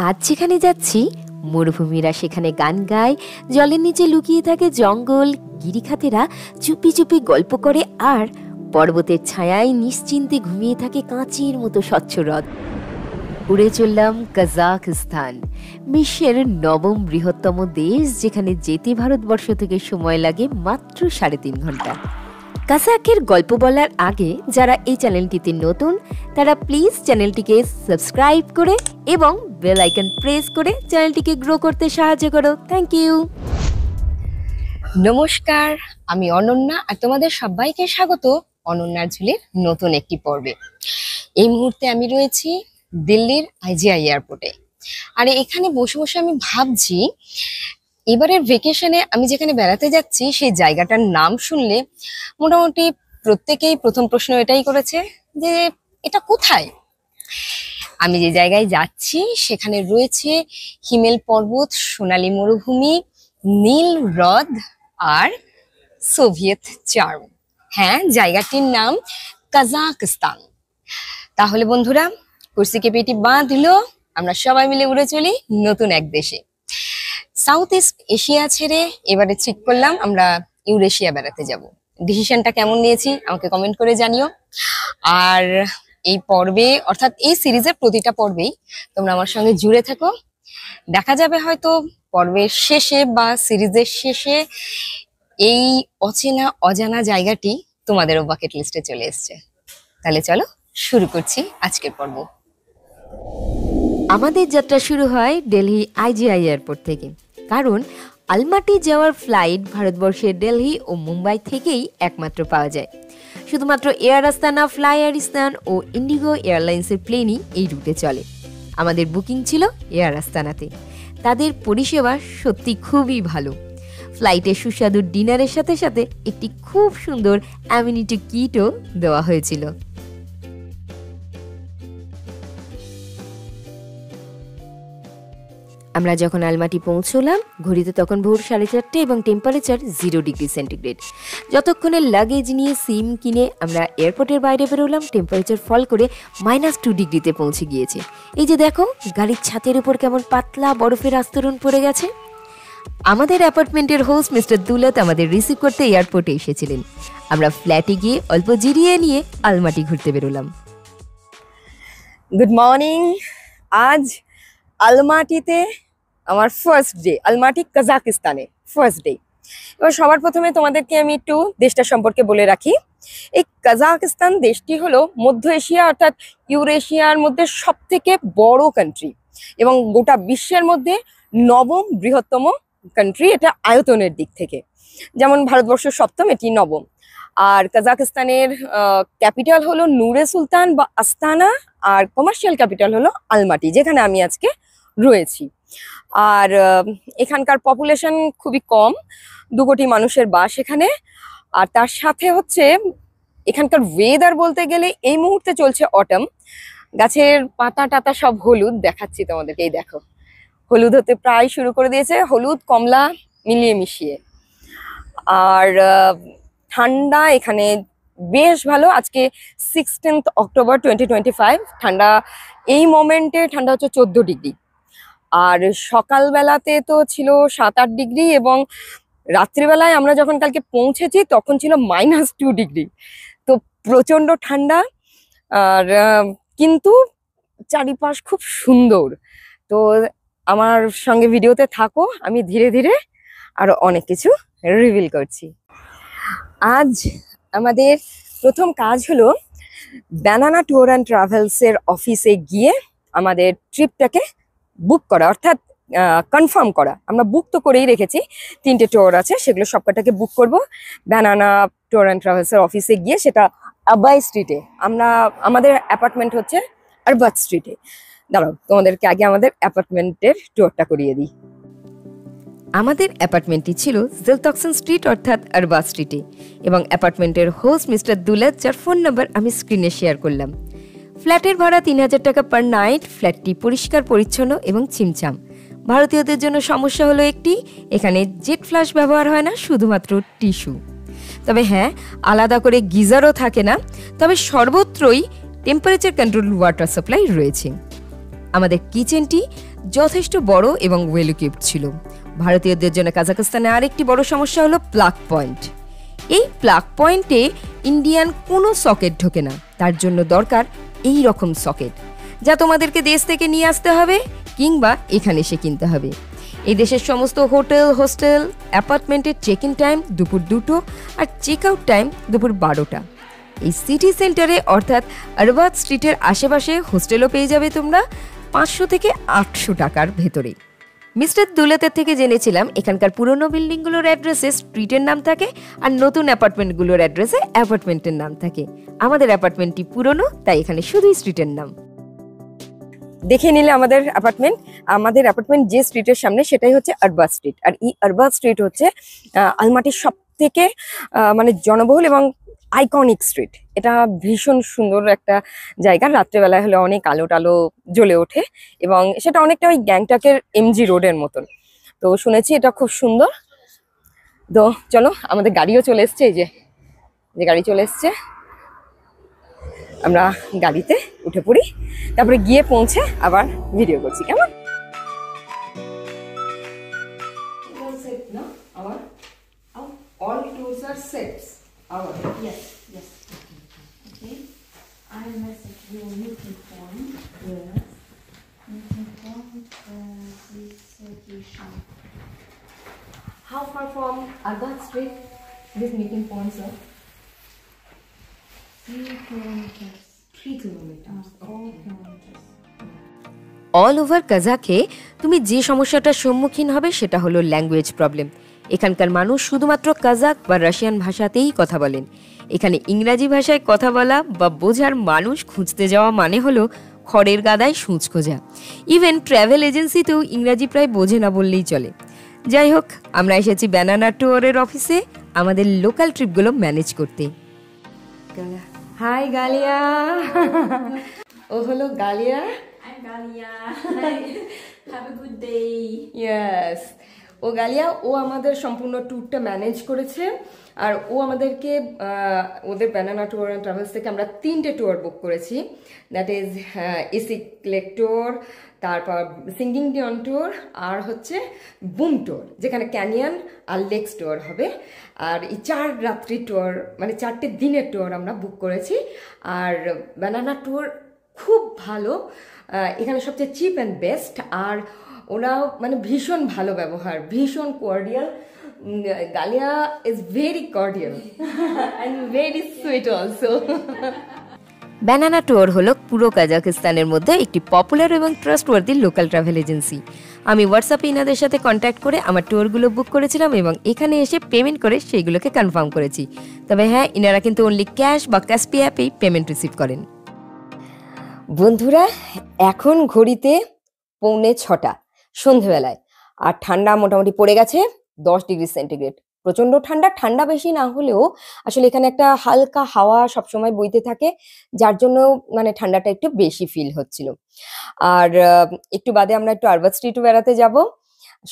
আজ যেখানে যাচ্ছি মরুভূমিরা সেখানে গান গায়, জলের নিচে লুকিয়ে থাকে জঙ্গল, গিরিখাতেরা চুপি চুপি গল্প করে, আর পর্বতের ছায়ায় নিশ্চিন্তে ঘুমিয়ে থাকে কাঁচের মতো স্বচ্ছ হ্রদ। উড়ে চললাম কাজাখস্তান, বিশ্বের ৯ম বৃহত্তম দেশ, যেখানে যেতে ভারতবর্ষ থেকে সময় লাগে মাত্র ৩.৫ ঘন্টা। কাজাখের গল্প বলার আগে যারা এই চ্যানেলটিতে নতুন তারা প্লিজ চ্যানেলটিকে সাবস্ক্রাইব করে এবং বেল আইকন প্রেস করে চ্যানেলটিকে গ্রো করতে সাহায্য করো। Thank you. নমস্কার, আমি অনন্যা আর তোমাদের সবাইকে স্বাগত অনন্যার ঝুলির নতুন একটি পর্বে। এই মুহূর্তে আমি রয়েছি দিল্লির আইজিআই এয়ারপোর্টে। আর এখানে বসে বসে আমি ভাবছি এবারের ভেকেশনে আমি যেখানে বেড়াতে যাচ্ছি সেই জায়গাটার নাম শুনলে মোটামুটি প্রত্যেকেই প্রথম প্রশ্ন এটাই করেছে যে এটা কোথায়। আমি যে জায়গায় যাচ্ছি সেখানে রয়েছে হিমেল পর্বত, সোনালী মরুভূমি, নীল হ্রদ আর সোভিয়েত চার্ম। হ্যাঁ, জায়গাটির নাম কাজাখস্তান। তাহলে বন্ধুরা, কুর্সিকে পেটি বাঁধলো, আমরা সবাই মিলে উড়ে চলি নতুন এক দেশে। সাউথ ইস্ট এশিয়া ছেড়ে এবারে ঠিক করলাম আমরা ইউরেশিয়া বেড়াতে যাব। ডিসিশনটা কেমন নিয়েছি আমাকে কমেন্ট করে জানিও। আর এই পর্বে অর্থাৎ এই সিরিজের প্রতিটা পর্বেই তোমরা আমার সঙ্গে জুড়ে থাকো। দেখা যাবে হয়তো পর্বের শেষে বা সিরিজের শেষে এই অচেনা অজানা জায়গাটি তোমাদেরও বাকেট লিস্টে চলে এসছে। তাহলে চলো শুরু করছি আজকের পর্ব। আমাদের যাত্রা শুরু হয় দিল্লি আইজিআই এয়ারপোর্ট থেকে, কারণ আলমাটি যাওয়ার ফ্লাইট ভারতবর্ষের দিল্লি ও মুম্বাই থেকেই একমাত্র পাওয়া যায়। শুধুমাত্র এয়ার আস্তানা, ফ্লাই আরিস্তান ও ইন্ডিগো এয়ারলাইন্সের প্লেনই এই রুটে চলে। আমাদের বুকিং ছিল এয়ার আস্তানাতে। তাদের পরিষেবা সত্যি খুবই ভালো। ফ্লাইটে সুস্বাদু ডিনারের সাথে সাথে একটি খুব সুন্দর অ্যামিনিটি কিটও দেওয়া হয়েছিল। আমরা যখন আলমাটি পৌঁছলাম ঘড়িতে তখন ভোর 4:30 এবং টেম্পারেচার 0 ডিগ্রি সেন্টিগ্রেড। যতক্ষণে লাগেজ নিয়ে সিম কিনে আমরা এয়ারপোর্টের বাইরে বেরোলাম, টেম্পারেচার ফল করে -2 ডিগ্রিতে পৌঁছে গিয়েছে। এই যে দেখো, গাড়ির ছাতের উপর কেমন পাতলা বরফের আস্তরণ পড়ে গেছে। আমাদের অ্যাপার্টমেন্টের হোস্ট মিস্টার দুলত আমাদের রিসিভ করতে এয়ারপোর্টে এসেছিলেন। আমরা ফ্ল্যাটে গিয়ে অল্প জিরিয়ে নিয়ে আলমাটি ঘুরতে বেরোলাম। Good morning. আজ আলমাটিতে আমার ফার্স্ট ডে, আলমাটি কাজাখস্তানে ফার্স্ট ডে। এবার সবার প্রথমে তোমাদেরকে আমি একটু দেশটা সম্পর্কে বলে রাখি। এই কাজাখস্তান দেশটি হলো মধ্য এশিয়া অর্থাৎ ইউরেশিয়ার মধ্যে সব থেকে বড় কান্ট্রি এবং গোটা বিশ্বের মধ্যে 9ম বৃহত্তম কান্ট্রি। এটা আয়তনের দিক থেকে, যেমন ভারতবর্ষ 7ম, এটি 9ম। আর কাজাখস্তানের ক্যাপিটাল হলো নুরে সুলতান বা আস্তানা, আর কমার্শিয়াল ক্যাপিটাল হলো আলমাটি, যেখানে আমি আজকে রয়েছি। আর এখানকার পপুলেশন খুবই কম, 2 কোটি মানুষের বাস এখানে। আর তার সাথে হচ্ছে এখানকার ওয়েদার বলতে গেলে এই মুহূর্তে চলছে অটম। গাছের পাতা টাতা সব হলুদ, দেখাচ্ছি তোমাদেরকে। এই দেখো, হলুদ হতে প্রায় শুরু করে দিয়েছে, হলুদ কমলা মিলিয়ে মিশিয়ে। আর ঠান্ডা এখানে বেশ ভালো। আজকে 16 অক্টোবর 2025। ঠান্ডা এই মোমেন্টে ঠান্ডা হচ্ছে 14 ডিগ্রি। আর সকালবেলাতে তো ছিল 7-8 ডিগ্রি এবং রাত্রিবেলায় আমরা যখন কালকে পৌঁছেছি তখন ছিল -2 ডিগ্রি। তো প্রচন্ড ঠান্ডা। আর কিন্তু চারিপাশ খুব সুন্দর। তো আমার সঙ্গে ভিডিওতে থাকো, আমি ধীরে ধীরে আরো অনেক কিছু রিভিল করছি। আজ আমাদের প্রথম কাজ হলো ব্যানানা ট্যুর অ্যান্ড ট্রাভেলসের অফিসে গিয়ে আমাদের ট্রিপটাকে বুক করা, অর্থাৎ কনফার্ম করা। আমরা বুক তো করেই রেখেছি, 3টে ট্যুর আছে, সেগুলো সবকটাকে বুক করব ব্যানানা ট্যুর অ্যান্ড ট্রাভেলসের অফিসে গিয়ে। সেটা আবাই স্ট্রিটে। আমাদের অ্যাপার্টমেন্ট হচ্ছে আরবাত স্ট্রিটে। দাঁড়াও, তোমাদেরকে আগে আমাদের অ্যাপার্টমেন্টের ট্যুরটা করিয়ে দিই। আমাদের অ্যাপার্টমেন্টটি ছিল জিলতকসন স্ট্রিট অর্থাৎ আরবাত স্ট্রিটে, এবং অ্যাপার্টমেন্টের হোস্ট মিস্টার দুলত, যার ফোন নাম্বার আমি স্ক্রিনে শেয়ার করলাম। ফ্ল্যাটের ভাড়া 3000 টাকা পার নাইট। ফ্ল্যাটটি পরিষ্কার পরিচ্ছন্ন এবং ছিমছাম। ভারতীয়দের জন্য সমস্যা হলো একটি, এখানে জেট ফ্লাশ ব্যবহার হয় না, শুধুমাত্র টিস্যু। তবে হ্যাঁ, আলাদা করে গিজারও থাকে না। তবে সর্বত্রই টেম্পারেচার কন্ট্রোল ওয়াটার সাপ্লাই রয়েছে। আমাদের কিচেনটি যথেষ্ট বড় এবং ওয়েল ইকুইপড ছিল। ভারতীয়দের জন্য কাজাখস্তানে আরেকটি বড় সমস্যা হলো প্লাগ পয়েন্ট। এই প্লাগ পয়েন্টে ইন্ডিয়ান কোনো সকেট ঢোকে না, তার জন্য দরকার এই রকম সকেট, যা তোমাদেরকে দেশ থেকে নিয়ে আসতে হবে কিংবা এখানে এসে কিনতে হবে। এই দেশের সমস্ত হোটেল, হোস্টেল, অ্যাপার্টমেন্টের চেক ইন টাইম দুপুর 2টো আর চেক আউট টাইম দুপুর 12টা। এই সিটি সেন্টারে অর্থাৎ আরবাদ স্ট্রিটের আশেপাশে হোস্টেলও পেয়ে যাবে তোমরা 500 থেকে 800 টাকার ভেতরে। মিস্টার দুলাতের থেকে জেনেছিলাম এখানকার পুরনো বিল্ডিংগুলোর অ্যাড্রেসে স্ট্রিটের নাম থাকে আর নতুন অ্যাপার্টমেন্টগুলোর অ্যাড্রেসে অ্যাপার্টমেন্টের নাম থাকে। আমাদের অ্যাপার্টমেন্টটি পুরনো, তাই এখানে শুধুই স্ট্রিটের নাম। দেখে নিলে আমাদের অ্যাপার্টমেন্ট যে স্ট্রিটের সামনে সেটাই হচ্ছে আরবাদ স্ট্রিট। আর এই আরবাদ স্ট্রিট হচ্ছে আলমাটির সব থেকে মানে জনবহুল এবং আইকনিক স্ট্রিট। এটা ভীষণ সুন্দর একটা জায়গা, রাত্রেবেলায় হলে অনেক আলো টালো জ্বলে ওঠে এবং সেটা অনেকটা ওই গ্যাংটকের এমজি রোডের মতন। তো শুনেছি এটা খুব সুন্দর। তো চলো, আমাদের গাড়িও চলে এসছে, এই যে গাড়ি চলে এসছে, আমরা গাড়িতে উঠে পড়ি, তারপরে গিয়ে পৌঁছে আবার ভিডিও করছি। কেমন? All tours are sets. Yes. Okay. I message you meeting point. Yes. Meeting point this station. How far from Arbaad Street this meeting point, sir? 3 kilometers. 3 kilometers. 4 kilometers. All over কাজাখে তুমি যে সমস্যাটার সম্মুখীন হবে সেটা হলো language problem. এখানকার মানুষ শুধুমাত্র কাজাক বা রাশিয়ান ভাষাতেই কথা বলেন। এখানে ইংরাজি ভাষায় কথা বলা বা বোঝার মানুষ খুঁজতে যাওয়া মানে হলো খড়ের গাদায় সূঁচ খোঁজা। ইভেন ট্রাভেল এজেন্সিতেও ইংরাজি প্রায় বোঝে না বললেই চলে। যাই হোক, আমরা এসেছি ব্যানানা ট্যুরের অফিসে আমাদের লোকাল ট্রিপগুলো ম্যানেজ করতে। Hi Galia. ও হলো Galia. I'm Galia. Have a good day. Yes, ও গালিয়া। ও আমাদের সম্পূর্ণ ট্যুরটা ম্যানেজ করেছে আর ও আমাদেরকে ওদের ব্যানানা ট্যুর অ্যান্ড ট্রাভেলস থেকে আমরা 3টে ট্যুর বুক করেছি। দ্যাট ইজ ইসিক লেক ট্যুর, তারপর সিঙ্গিং ডিয়ন ট্যুর আর হচ্ছে বুম ট্যুর, যেখানে ক্যানিয়ন আর লেকস ট্যুর হবে। আর এই 4 রাত্রি ট্যুর মানে 4টে দিনের ট্যুর আমরা বুক করেছি। আর ব্যানানা ট্যুর খুব ভালো, এখানে সবচেয়ে চিপ অ্যান্ড বেস্ট। আর ওরা মানে ভীষণ ভালো ব্যবহার, ভীষণ cordial. Galia is very cordial and very sweet also. Banana tour হলো পুরো কাজাখস্তানের মধ্যে একটি পপুলার এবং ট্রাস্টওয়ার্দি লোকাল ট্রাভেল এজেন্সি। আমি হোয়াটসঅ্যাপে ইনাদের সাথে কন্ট্যাক্ট করে আমার ট্যুরগুলো বুক করেছিলাম এবং এখানে এসে পেমেন্ট করে সেইগুলোকে কনফার্ম করেছি। তবে হ্যাঁ, ইনারা কিন্তু অনলি ক্যাশ বা ক্যাশপে অ্যাপেই পেমেন্ট রিসিভ করেন। বন্ধুরা, এখন ঘড়িতে 6:45 সন্ধেবেলায়, আর ঠান্ডা মোটামুটি পড়ে গেছে 10 ডিগ্রি সেন্টিগ্রেড। প্রচন্ড ঠান্ডা, ঠান্ডা বেশি না হলেও আসলে এখানে একটা হালকা হাওয়া সবসময় বইতে থাকে, যার জন্য মানে ঠান্ডাটা একটু বেশি ফিল হচ্ছিল। আর একটু বাদে আমরা একটু আরবাদ স্ট্রিটও বেড়াতে যাব।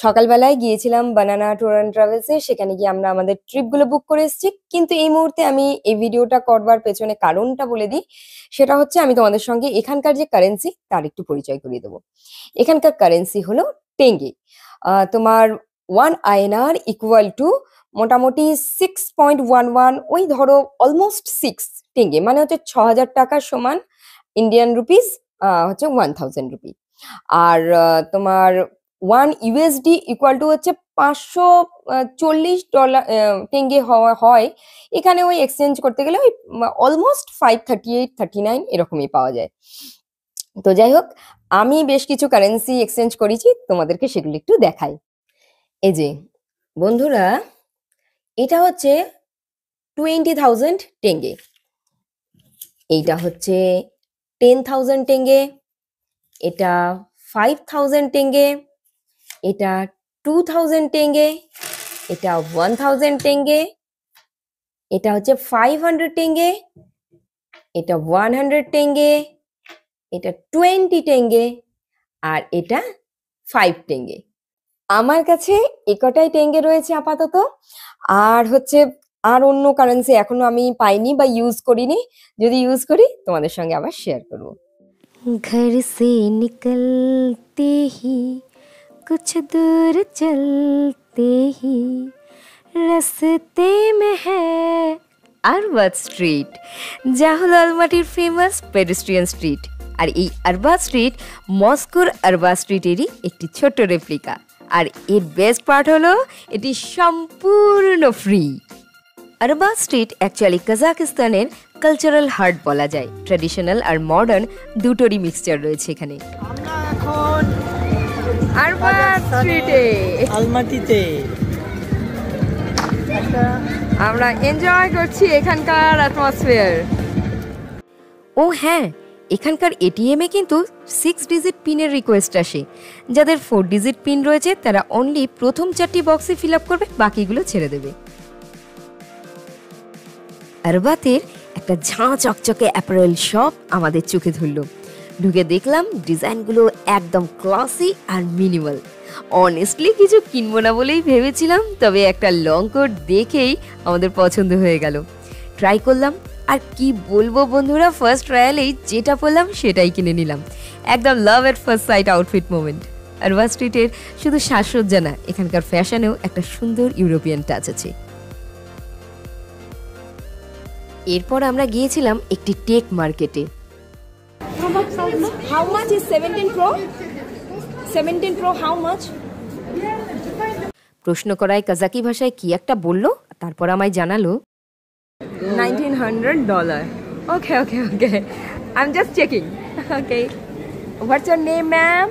সকালবেলায় গিয়েছিলাম বানানা ট্যুর অ্যান্ড ট্রাভেলসে, সেখানে গিয়ে আমরা আমাদের ট্রিপগুলো বুক করে এসেছি। কিন্তু এই মুহূর্তে আমি এই ভিডিওটা করবার পেছনে কারণটা বলে দিই। সেটা হচ্ছে আমি তোমাদের সঙ্গে এখানকার যে কারেন্সি তার একটু পরিচয় করিয়ে দেবো। এখানকার কারেন্সি হলো টেঙ্গে। তোমার 1 INR ইকুয়াল টু মোটামুটি 6.11, ওই ধরো অলমোস্ট 6 টেঙ্গে, মানে হচ্ছে 6,000 টাকার সমান ইন্ডিয়ান রুপিস, হচ্ছে 1000 রুপি। আর তোমার 1 USD ইকুয়াল টু হচ্ছে $540 টেঙ্গে হয়। এখানে ওই এক্সচেঞ্জ করতে গেলে ওই অলমোস্ট 538-39 এরকমই পাওয়া যায়। তো যাই হোক, আমি বেশ কিছু কারেন্সি এক্সচেঞ্জ করেছি, তোমাদেরকে সেগুলো একটু দেখাই। এই যে বন্ধুরা, এটা হচ্ছে 20,000 টেঙ্গে, এইটা হচ্ছে 10,000 টেঙ্গে, এটা 5,000 টেঙ্গে, এটা 2,000 টেঙ্গে, এটা 1,000 টেঙ্গে, এটা হচ্ছে 500 টেঙ্গে, এটা 100 টেঙ্গে, এটা 20 টেঙ্গে, আর এটা 5 টেঙ্গে। আমার কাছে একটাই টেঙ্গে রয়েছে আপাতত। আর হচ্ছে আর অন্য কারেন্সি এখনো আমি পাইনি বা ইউজ করিনি। যদি ইউজ করি তোমাদের সঙ্গে আবার শেয়ার করবো। घर से निकलते ही कुछ दूर चलते ही রাস্তে में है আরবাদ স্ট্রিট, যা হলো আলমাটির ফেমাস পেডেস্ট্রিয়ান স্ট্রিট। আর এই আরবাদ স্ট্রিট মস্কোর আরবাদ স্ট্রিটেরই একটি ছোট্ট রেপ্লিকা। আর এর বেস্ট পার্ট হলো এটি সম্পূর্ণ ফ্রি। আরবাদ স্ট্রিট অ্যাকচুয়ালি কাজাকিস্তানের কালচারাল হার্ট বলা যায়। ট্র্যাডিশনাল আর মডার্ন দুটোরই মিক্সচার রয়েছে এখানে। আমরা এখন আরবাদ স্ট্রিটে আলমাটিতে আমরা এনজয় করছি এখানকার অ্যাটমসফিয়ার। ও হ্যাঁ, এখানকার এটিএমে কিন্তু 6 ডিজিট পিনের রিকোয়েস্ট আসে। যাদের 4 ডিজিট পিন রয়েছে তারা অনলি প্রথম 4টি বক্সে ফিল আপ করবে, বাকিগুলো ছেড়ে দেবে। আরবাতের একটা ঝাঁ চকচকে অ্যাপারেল শপ আমাদের চোখে ধরলো। ঢুকে দেখলাম ডিজাইনগুলো একদম ক্লাসি আর মিনিমাল। অনেস্টলি কিছু কিনবো না বলেই ভেবেছিলাম, তবে একটা লং কোট দেখেই আমাদের পছন্দ হয়ে গেল। ট্রাই করলাম, আর কি বলবো বন্ধুরা, ফার্স্ট ট্রায়ালেই যেটা পরলাম সেটাই কিনে নিলাম। একদম love at first sight outfit moment. Arbat স্ট্রিটের শুধু সাজসজ্জা না, এখানকার ফ্যাশনেও একটা সুন্দর ইউরোপিয়ান টাচ আছে। এরপর আমরা গিয়েছিলাম একটি টেক মার্কেটে। How much is 17 Pro? 17 Pro how much? প্রশ্ন করায় কাজাকি ভাষায় কি একটা বলল, তারপর আমায় জানালো $1900. Okay, okay, okay. I'm just checking. Okay. What's your name, ma'am?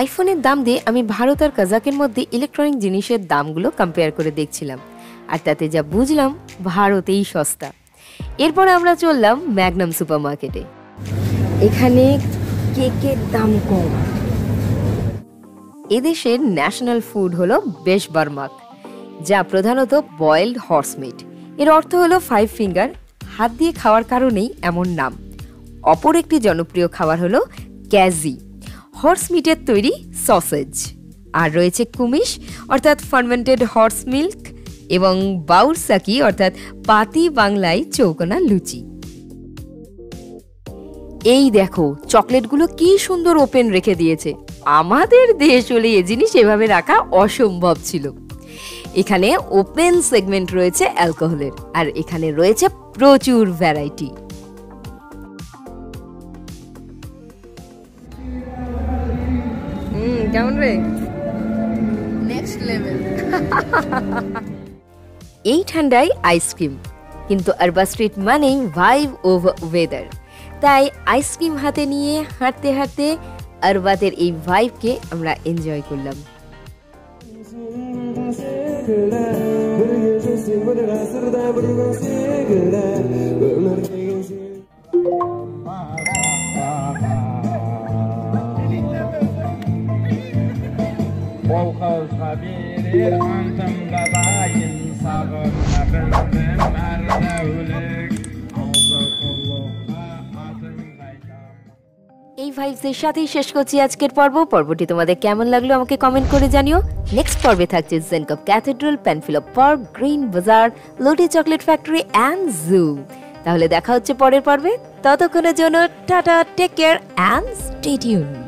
আইফোনের দাম দিয়ে আমি ভারত আর কাজাকের মধ্যে ইলেকট্রনিক জিনিসের দামগুলো কম্পেয়ার করে দেখছিলাম, আর তাতে যা বুঝলাম ভারতেই সস্তা। এরপর আমরা চললাম ম্যাগনাম সুপার মার্কেটে। এখানে কেকের দাম কম। এদেশের ন্যাশনাল ফুড হলো বেশবারমাক, যা প্রধানত বয়েলড হর্স মিট। এর অর্থ হলো 5 ফিঙ্গার, হাত দিয়ে খাওয়ার কারণেই এমন নাম। অপর একটি জনপ্রিয় খাবার হলো ক্যাজি, হর্স মিটের তৈরি সসেজ। আর রয়েছে কুমিশ অর্থাৎ ফার্মেন্টেড হর্স মিল্ক, এবং বাউরসাকি অর্থাৎ পাতি বাংলায় চৌকোনা লুচি। এই দেখো চকলেটগুলো কি সুন্দর ওপেন রেখে দিয়েছে। আমাদের দেশ হলে এ জিনিস এভাবে রাখা অসম্ভব ছিল। এখানে ওপেন সেগমেন্ট রয়েছে অ্যালকোহলের, আর এখানে রয়েছে প্রচুর ভ্যারাইটি। কেমন রে? Next level. এই ঠান্ডায় আইসক্রিম, কিন্তু আরবাদ স্ট্রিট মানেই ভাইব ওভার ওয়েদার। তাই আইসক্রিম হাতে নিয়ে হাঁটতে হাঁটতে আরবাদের এই ভাইবকে আমরা এনজয় করলাম। এই ভাইবসের সাথেই শেষ করছি আজকের পর্বটি তোমাদের কেমন লাগলো আমাকে কমেন্ট করে জানিও। নেক্সট পর্বে থাকছে জেনকব ক্যাথেড্রাল, প্যানফিলপ পার্ক, গ্রিন বাজার, লোটি চকলেট ফ্যাক্টরি অ্যান্ড জু। তাহলে দেখা হচ্ছে পরের পর্বে। ততক্ষণের জন্য টাটা, take care and stay tuned.